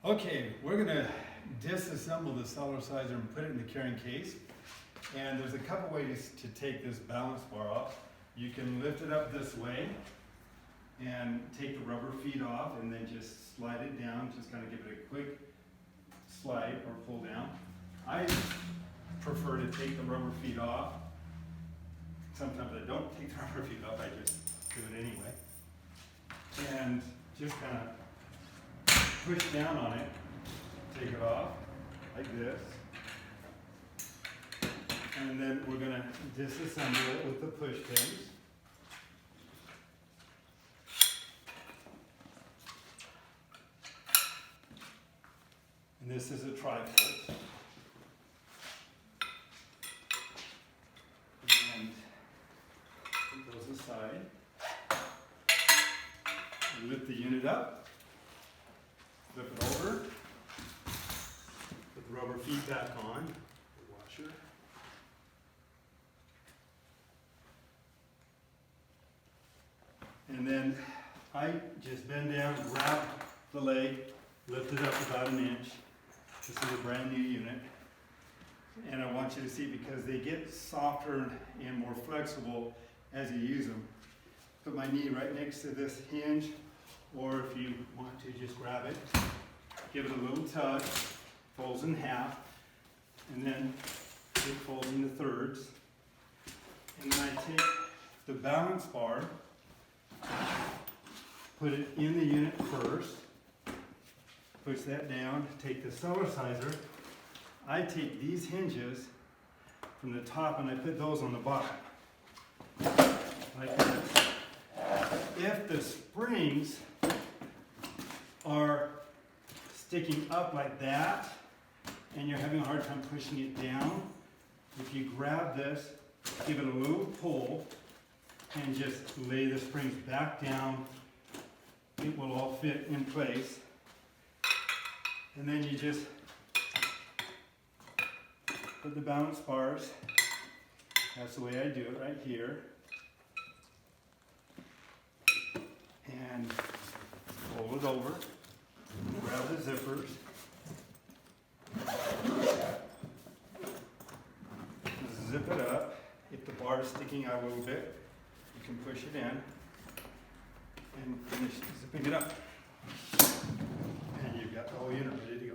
Okay, we're going to disassemble the Cellerciser and put it in the carrying case. And there's a couple ways to take this balance bar off. You can lift it up this way and take the rubber feet off and then just slide it down. Just kind of give it a quick slide or pull down. I prefer to take the rubber feet off. Sometimes I don't take the rubber feet off, I just do it anyway. And just kind of push down on it, take it off like this. And then we're going to disassemble it with the push pins. And this is a tri-fold. And put those aside. Lift the unit up, flip it over, put the rubber feet back on, the washer. And then I just bend down, grab the leg, lift it up about an inch. This is a brand new unit. And I want you to see, because they get softer and more flexible as you use them. Put my knee right next to this hinge, or if you want to just grab it, give it a little tug, folds in half, and then it folds into thirds. And then I take the balance bar, put it in the unit first, push that down, take the Cellerciser. I take these hinges from the top and I put those on the bottom, like this. If the springs are sticking up like that and you're having a hard time pushing it down, if you grab this, give it a little pull, and just lay the springs back down, it will all fit in place. And then you just put the balance bars, that's the way I do it right here, and fold it over, grab the zippers, zip it up. If the bar is sticking out a little bit, you can push it in and finish zipping it up. And you've got the whole unit ready to go.